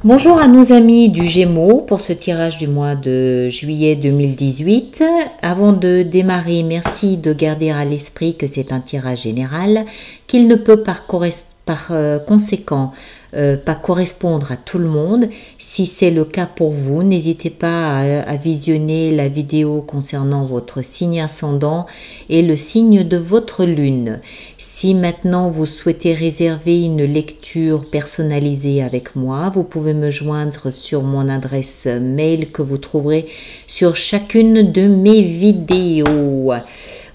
Bonjour à nos amis du Gémeaux pour ce tirage du mois de juillet 2018. Avant de démarrer, merci de garder à l'esprit que c'est un tirage général, qu'il ne peut par conséquent pas correspondre à tout le monde. Si c'est le cas pour vous, n'hésitez pas à visionner la vidéo concernant votre signe ascendant et le signe de votre lune. Si maintenant vous souhaitez réserver une lecture personnalisée avec moi, vous pouvez me joindre sur mon adresse mail que vous trouverez sur chacune de mes vidéos.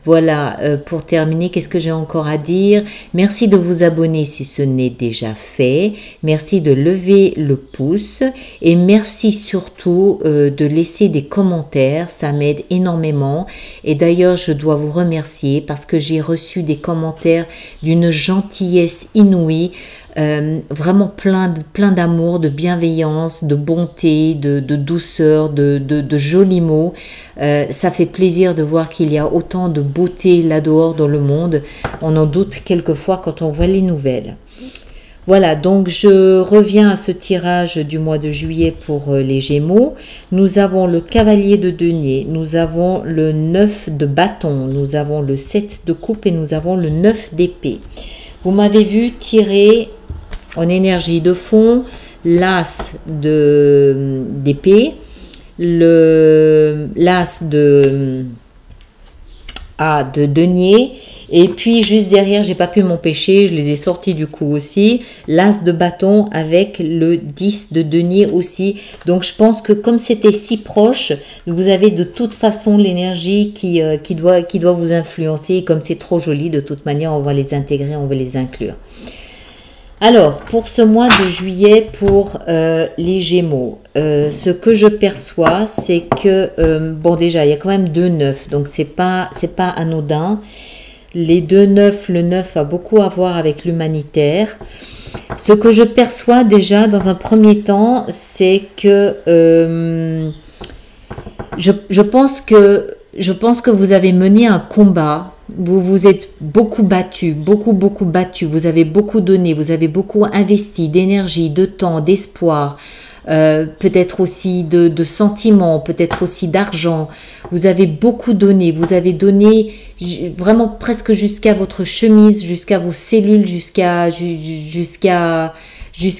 Voilà, pour terminer, qu'est-ce que j'ai encore à dire? Merci de vous abonner si ce n'est déjà fait. Merci de lever le pouce et merci surtout de laisser des commentaires. Ça m'aide énormément. Et d'ailleurs, je dois vous remercier parce que j'ai reçu des commentaires d'une gentillesse inouïe. Vraiment plein d'amour, de bienveillance, de bonté, de douceur, de jolis mots. Ça fait plaisir de voir qu'il y a autant de beauté là-dehors dans le monde. On en doute quelquefois quand on voit les nouvelles. Voilà, donc je reviens à ce tirage du mois de juillet pour les Gémeaux. Nous avons le cavalier de denier, nous avons le 9 de bâton, nous avons le 7 de coupe et nous avons le 9 d'épée. Vous m'avez vu tirer en énergie de fond l'as d'épée, l'as de denier, et puis juste derrière, j'ai pas pu m'empêcher, je les ai sortis du coup aussi, l'as de bâton avec le 10 de denier aussi. Donc je pense que comme c'était si proche, vous avez de toute façon l'énergie qui doit vous influencer. Comme c'est trop joli, de toute manière, on va les intégrer, on va les inclure. Alors, pour ce mois de juillet, pour les Gémeaux, ce que je perçois, c'est que, bon déjà, il y a quand même 2 9, donc c'est pas anodin. Les 2 9, le 9 a beaucoup à voir avec l'humanitaire. Ce que je perçois déjà dans un premier temps, c'est que je pense que vous avez mené un combat. Vous vous êtes beaucoup battu, beaucoup battu. Vous avez beaucoup donné, vous avez beaucoup investi d'énergie, de temps, d'espoir, peut-être aussi de sentiments, peut-être aussi d'argent. Vous avez beaucoup donné, vous avez donné vraiment presque jusqu'à votre chemise, jusqu'à vos cellules, jusqu'à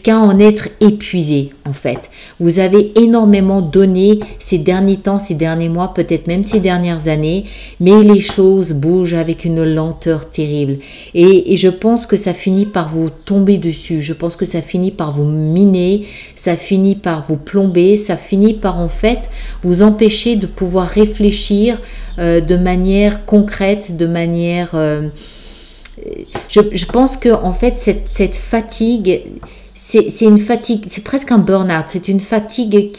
en être épuisé en fait. Vous avez énormément donné ces derniers temps, ces derniers mois, peut-être même ces dernières années, mais les choses bougent avec une lenteur terrible. Et je pense que ça finit par vous tomber dessus, je pense que ça finit par vous miner, ça finit par vous plomber, ça finit par en fait vous empêcher de pouvoir réfléchir de manière concrète, de manière... Je pense que en fait cette fatigue... C'est une fatigue, c'est presque un burn-out, c'est une fatigue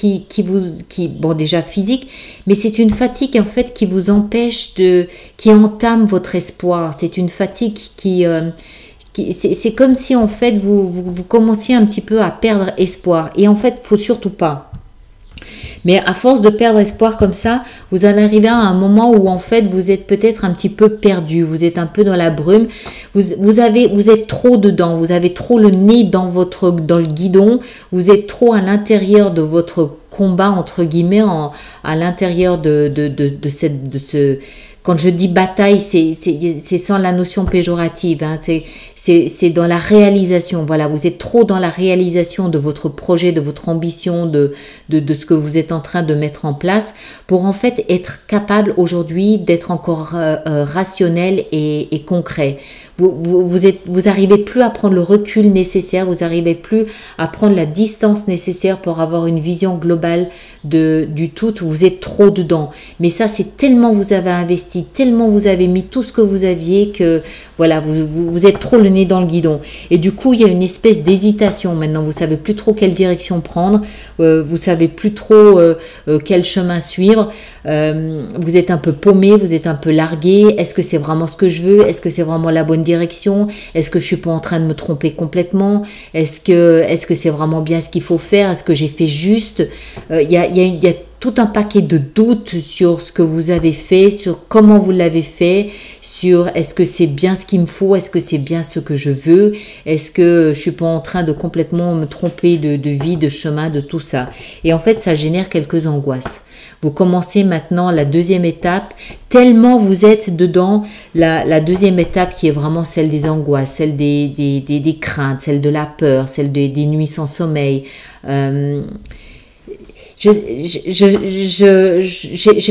bon déjà physique, mais c'est une fatigue en fait qui vous empêche qui entame votre espoir. C'est une fatigue c'est comme si en fait vous commenciez un petit peu à perdre espoir. Et en fait, faut surtout pas. Mais à force de perdre espoir comme ça, vous en arrivez à un moment où en fait vous êtes peut-être un petit peu perdu, vous êtes un peu dans la brume, vous êtes trop dedans, vous avez trop le nez dans le guidon, vous êtes trop à l'intérieur de votre combat entre guillemets, à l'intérieur de ce... Quand je dis bataille, c'est sans la notion péjorative, hein, c'est dans la réalisation. Voilà, vous êtes trop dans la réalisation de votre projet, de votre ambition, de ce que vous êtes en train de mettre en place pour en fait être capable aujourd'hui d'être encore rationnel et concret. Vous arrivez plus à prendre le recul nécessaire, vous arrivez plus à prendre la distance nécessaire pour avoir une vision globale du tout. Vous êtes trop dedans. Mais ça, c'est tellement vous avez investi, tellement vous avez mis tout ce que vous aviez que voilà, vous êtes trop le nez dans le guidon. Et du coup, il y a une espèce d'hésitation maintenant. Vous savez plus trop quelle direction prendre, vous savez plus trop quel chemin suivre. Vous êtes un peu paumé, vous êtes un peu largué. Est-ce que c'est vraiment ce que je veux? Est-ce que c'est vraiment la bonne direction? Est-ce que je suis pas en train de me tromper complètement? Est-ce que c'est vraiment bien ce qu'il faut faire? Est-ce que j'ai fait juste? Il y a tout un paquet de doutes sur ce que vous avez fait, sur comment vous l'avez fait, sur est-ce que c'est bien ce qu'il me faut, est-ce que c'est bien ce que je veux, est-ce que je suis pas en train de complètement me tromper de vie, de chemin, de tout ça. Et en fait, ça génère quelques angoisses. Vous commencez maintenant la deuxième étape, tellement vous êtes dedans, la deuxième étape qui est vraiment celle des angoisses, celle des craintes, celle de la peur, celle des nuits sans sommeil. J'ai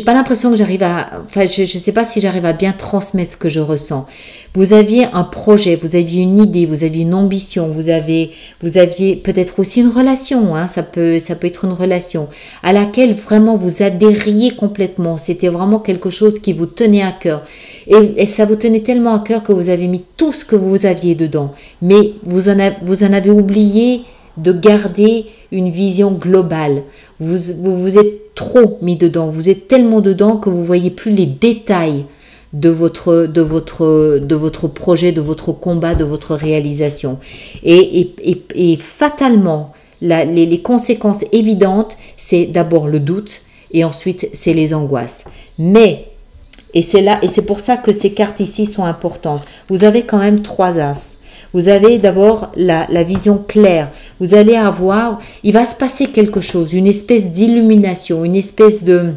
pas l'impression que j'arrive à, enfin, je sais pas si j'arrive à bien transmettre ce que je ressens. Vous aviez un projet, vous aviez une idée, vous aviez une ambition, vous aviez peut-être aussi une relation, hein, ça peut être une relation à laquelle vraiment vous adhériez complètement. C'était vraiment quelque chose qui vous tenait à cœur. Et ça vous tenait tellement à cœur que vous avez mis tout ce que vous aviez dedans. Mais vous en avez oublié de garder une vision globale. Vous êtes trop mis dedans, vous êtes tellement dedans que vous voyez plus les détails de votre projet, de votre combat, de votre réalisation. Et fatalement, les conséquences évidentes, c'est d'abord le doute et ensuite c'est les angoisses. Mais, et c'est pour ça que ces cartes ici sont importantes, vous avez quand même 3 as. Vous avez d'abord la vision claire. Vous allez avoir, il va se passer quelque chose, une espèce d'illumination, une espèce de...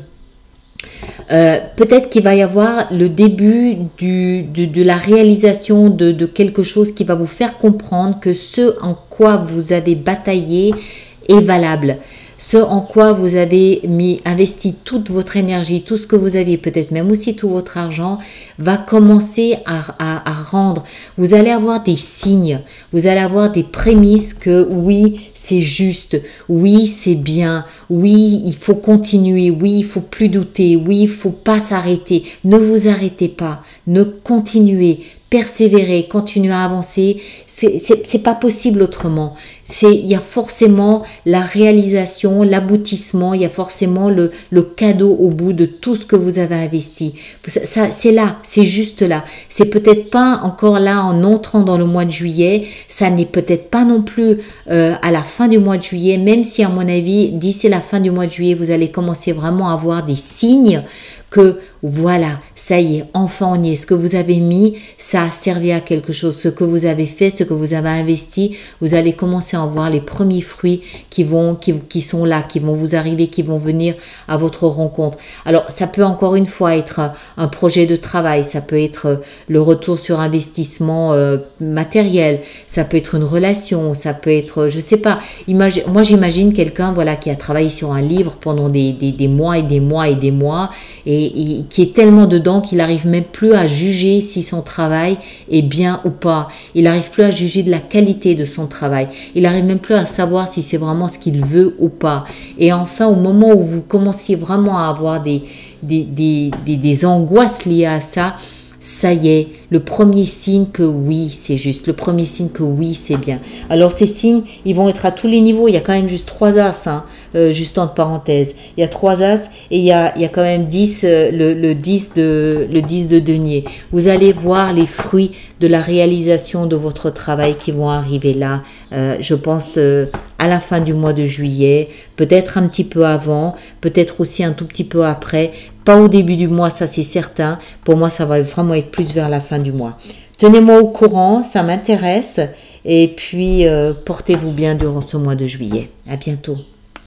peut-être qu'il va y avoir le début de la réalisation de quelque chose qui va vous faire comprendre que ce en quoi vous avez bataillé est valable. Ce en quoi vous avez investi toute votre énergie, tout ce que vous aviez, peut-être même aussi tout votre argent, va commencer à rendre. Vous allez avoir des signes, vous allez avoir des prémices que oui, c'est juste, oui, c'est bien, oui, il faut continuer, oui, il faut plus douter, oui, il faut pas s'arrêter. Ne vous arrêtez pas, ne continuez. Persévérer, continuer à avancer, c'est pas possible autrement. Il y a forcément la réalisation, l'aboutissement, il y a forcément le cadeau au bout de tout ce que vous avez investi. Ça, c'est là, c'est juste là. C'est peut-être pas encore là en entrant dans le mois de juillet, ça n'est peut-être pas non plus à la fin du mois de juillet, même si à mon avis, d'ici la fin du mois de juillet, vous allez commencer vraiment à avoir des signes que voilà, ça y est, enfin on y est. Ce que vous avez mis, ça a servi à quelque chose. Ce que vous avez fait, ce que vous avez investi, vous allez commencer à en voir les premiers fruits qui sont là, qui vont vous arriver, qui vont venir à votre rencontre. Alors, ça peut encore une fois être un projet de travail, ça peut être le retour sur investissement matériel, ça peut être une relation, ça peut être, je sais pas, moi j'imagine quelqu'un voilà, qui a travaillé sur un livre pendant des mois et des mois et des mois et qui est tellement dedans qu'il n'arrive même plus à juger si son travail est bien ou pas. Il n'arrive plus à juger de la qualité de son travail. Il n'arrive même plus à savoir si c'est vraiment ce qu'il veut ou pas. Et enfin, au moment où vous commenciez vraiment à avoir des angoisses liées à ça, ça y est, le premier signe que oui, c'est juste. Le premier signe que oui, c'est bien. Alors, ces signes, ils vont être à tous les niveaux. Il y a quand même juste 3 as, hein, juste entre parenthèses. Il y a 3 as et il y a quand même 10, le 10 de denier. Vous allez voir les fruits de la réalisation de votre travail qui vont arriver là, je pense, à la fin du mois de juillet, peut-être un petit peu avant, peut-être aussi un tout petit peu après. Pas au début du mois, ça c'est certain. Pour moi, ça va vraiment être plus vers la fin du mois. Tenez-moi au courant, ça m'intéresse. Et puis, portez-vous bien durant ce mois de juillet. À bientôt.